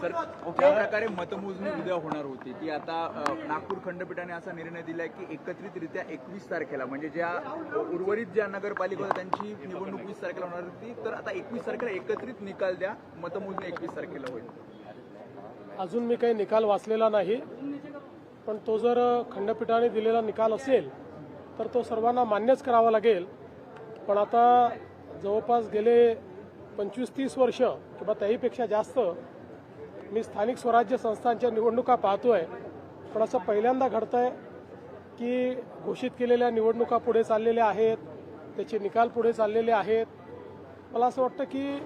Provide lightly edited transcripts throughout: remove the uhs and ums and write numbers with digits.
Sir, ज्या प्रकारे मतमोजणी उद्या होणार होती ती आता नागपूर खंडपीठाने असा निर्णय दिलाय की एकत्रितरित्या 21 तारखेला, म्हणजे ज्या उर्वरित ज्या नगरपालिका होत्या त्यांची निवडणूक 20 तारखेला होणार होती, तर आता 21 तारखेला एकत्रित निकाल द्या, मतमोजणी 21 तारखेला होईल. अजून मी काही निकाल वाचलेला नाही, पण तो जर खंडपीठाने दिलेला निकाल असेल तर तो सर्वांना मान्यच करावा लागेल. पण आता जवळपास गेले 25-30 वर्ष किंवा त्याहीपेक्षा जास्त मी स्थानिक स्वराज्य संस्थांच्या निवडणुका पाहतोय, पण असं पहिल्यांदा घडतंय की घोषित केलेल्या निवडणुका पुढे चाललेल्या आहेत, त्याचे निकाल पुढे चाललेले आहेत. मला असं वाटतं की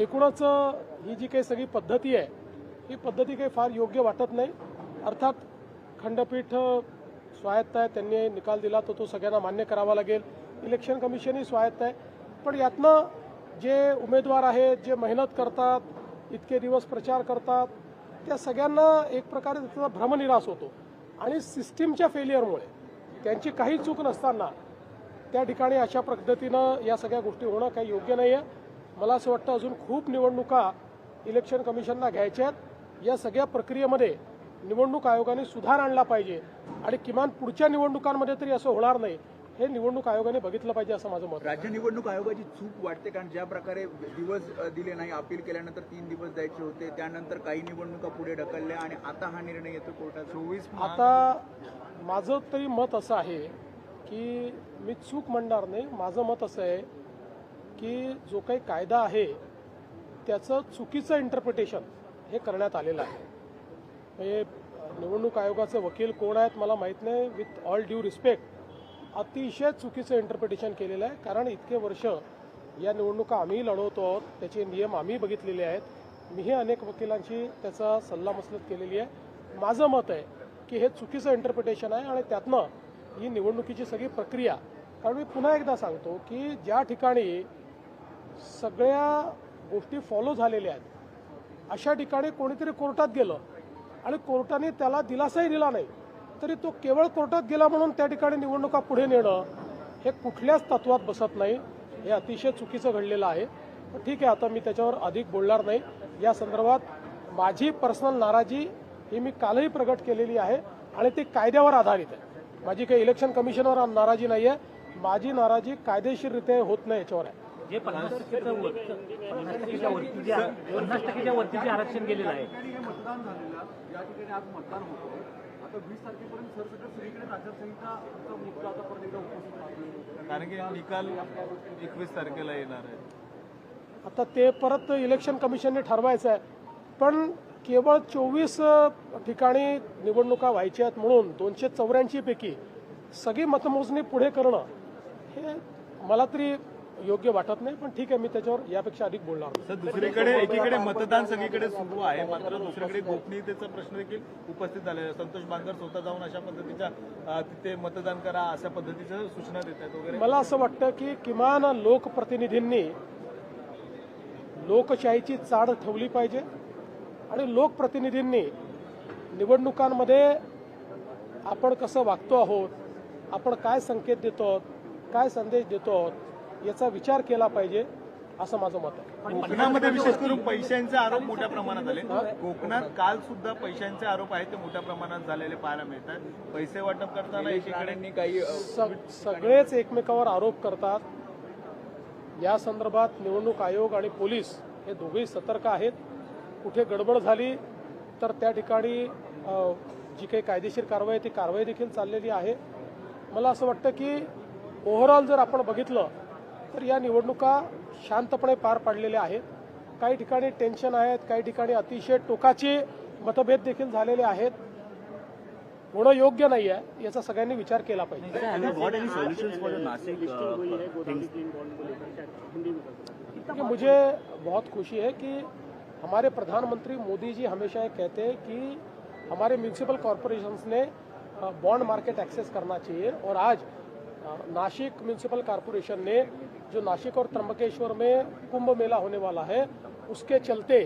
एकूणच ही जी काही सगळी पद्धती आहे ही पद्धती काही फार योग्य वाटत नाही. अर्थात खंडपीठ स्वायत्त आहे, त्यांनी निकाल दिला तर तो सगळ्यांना मान्य करावा लागेल. इलेक्शन कमिशनही स्वायत्त आहे, पण यातनं जे उमेदवार आहेत, जे मेहनत करतात, इतके दिवस प्रचार करतात, त्या सगळ्यांना एक प्रकारे त्याचा भ्रमनिरास होतो. आणि सिस्टीमच्या फेलियरमुळे त्यांची काही चूक नसताना त्या ठिकाणी अशा पद्धतीनं या सगळ्या गोष्टी होणं काही योग्य नाही आहे. मला असं वाटतं अजून खूप निवडणुका इलेक्शन कमिशनला घ्यायच्या आहेत. या सगळ्या प्रक्रियेमध्ये निवडणूक आयोगाने सुधार आणला पाहिजे आणि किमान पुढच्या निवडणुकांमध्ये तरी असं होणार नाही हे निवडणूक आयोगाने बघितलं पाहिजे असं माझं मत. राज्य निवडणूक आयोगाची चूक वाटते, कारण ज्या प्रकारे दिवस दिले नाही, अपील केल्यानंतर 3 दिवस द्यायचे होते, त्यानंतर काही निवडणुका पुढे ढकलल्या आणि आता हा निर्णय येतो कोर्टात 24. आता माझं तरी मत असं आहे की मी चूक म्हणणार नाही. माझं मत असं आहे की जो काही कायदा आहे त्याचं चुकीचं इंटरप्रिटेशन हे करण्यात आलेलं आहे. म्हणजे निवडणूक आयोगाचे वकील कोण आहेत मला माहीत नाही. विथ ऑल ड्यू रिस्पेक्ट अतिशय चुकीचं इंटरप्रिटेशन केलेलं आहे. कारण इतके वर्ष या निवडणुका आम्ही लढवतो आहोत, त्याचे नियम आम्ही बघितलेले आहेत. मीही अनेक वकिलांची त्याचा सल्लामसलत केलेली आहे. माझं मत आहे की हे चुकीचं इंटरप्रिटेशन आहे आणि त्यातनं ही निवडणुकीची सगळी प्रक्रिया, कारण मी पुन्हा एकदा सांगतो की ज्या ठिकाणी सगळ्या गोष्टी फॉलो झालेल्या आहेत अशा ठिकाणी कोणीतरी कोर्टात गेलं आणि कोर्टाने त्याला दिलासाही दिला नाही तरी तो केवळ कोर्टात गेला म्हणून त्या ठिकाणी निवडणुका पुढे नेणं हे कुठल्याच तत्वात बसत नाही. हे अतिशय चुकीचं घडलेलं आहे. पण ठीक आहे, आता मी त्याच्यावर अधिक बोलणार नाही. या संदर्भात माझी पर्सनल नाराजी ही मी कालही प्रगट केलेली आहे आणि ती कायद्यावर आधारित आहे. माझी काही इलेक्शन कमिशनवर नाराजी नाही आहे. माझी नाराजी कायदेशीररित्या होत नाही याच्यावर आहे. जे 50%च्या वरती जे आरक्षण गेलेलं आहे, मतदान झालेलं या ठिकाणी आज मतदान होतं. आता 20 तारखेपर्यंत सरसकट सगळीकडे आचारसंहिता मुद्दा आता परत एकदा उपस्थित राहतो, कारण की निकाल 21 तारखेला येणार आहे. आता ते परत इलेक्शन कमिशनने ठरवायचं आहे. पण केवळ 24 ठिकाणी निवडणुका व्हायच्या आहेत म्हणून 284 पैकी सगळी मतमोजणी पुढे करणं हे मला तरी योग्य वाटत नाही. पण ठीक आहे, मी त्याच्यावर यापेक्षा अधिक बोलणार नाही. सर, दुसरीकडे एकीकडे मतदान सगळीकडे सुरू आहे, मात्र दुसरीकडे गोपनीयतेचा प्रश्न देखील उपस्थित झालेला आहे. संतोष बांगर स्वतः जाऊन अशा पद्धतीच्या तिथे मतदान करा अशा पद्धतीच्या सूचना देत आहेत वगैरे. मला असं वाटतं की किमान लोकप्रतिनिधींनी लोकशाहीची चाड ठेवली पाहिजे आणि लोकप्रतिनिधींनी निवडणुकांमध्ये आपण कसं वागतो आहोत, आपण काय संकेत देतो आहोत, काय संदेश देतो आहोत याचा विचार केला पाहिजे असं माझं मत आहे. कोकणामध्ये विशेष करून पैशांचे आरोप मोठ्या प्रमाणात आले. कोकणात काल सुद्धा पैशांचे आरोप आहेत ते मोठ्या प्रमाणात झालेले पाहायला मिळतात. पैसे वाटप करताना एकीकडे काही सगळेच एकमेकावर आरोप करतात. या संदर्भात निवडणूक आयोग आणि पोलीस हे दोघेही सतर्क आहेत. कुठे गडबड झाली तर त्या ठिकाणी जी काही कायदेशीर कारवाई ती कारवाई देखील चाललेली आहे. मला असं वाटतं की ओव्हरऑल जर आपण बघितलं तर या निवडणुका शांतपणे पार पाडलेल्या आहेत. काही ठिकाणी टेन्शन आहेत, काही ठिकाणी अतिशय टोकाचे मतभेद देखील झालेले आहेत. होणं योग्य नाही आहे, याचा सगळ्यांनी विचार केला पाहिजे. मुझे बहुत खुशी है कि हमारे प्रधानमंत्री मोदी जी हमेशा ये कहते हैं कि हमारे म्यूनिसिपल कॉरपोरेशंस ने बॉन्ड मार्केट एक्सेस करना चाहिए और आज नासिक म्यूनिसिपल कॉरपोरेशन ने जो नासिक और त्र्यंबकेश्वर में कुंभ मेला होने वाला है उसके चलते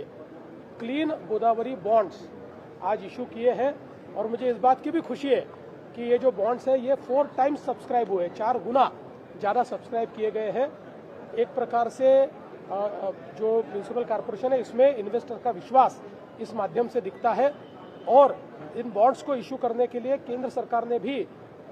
क्लीन गोदावरी बॉन्ड्स आज इशू किए हैं और मुझे इस बात की भी खुशी है कि ये जो बॉन्ड्स है ये 4 टाइम्स सब्सक्राइब हुए, 4 गुना ज़्यादा सब्सक्राइब किए गए हैं. एक प्रकार से जो म्यूनिसिपल कॉरपोरेशन है इसमें इन्वेस्टर का विश्वास इस माध्यम से दिखता है। और इन बॉन्ड्स को इशू करने के लिए केंद्र सरकार ने भी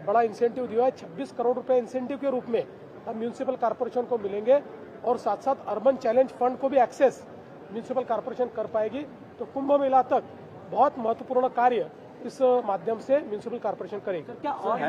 बड़ा इंसेंटिव दिया है। 26 करोड़ रुपए इंसेंटिव के रूप में अब म्यूनिसिपल कॉर्पोरेशन को मिलेंगे और साथ साथ अर्बन चैलेंज फंड को भी एक्सेस म्यूनिसिपल कॉर्पोरेशन कर पाएगी। तो कुंभ मेला तक बहुत महत्वपूर्ण कार्य इस माध्यम से म्यूनिसिपल कॉर्पोरेशन करेगी। क्या और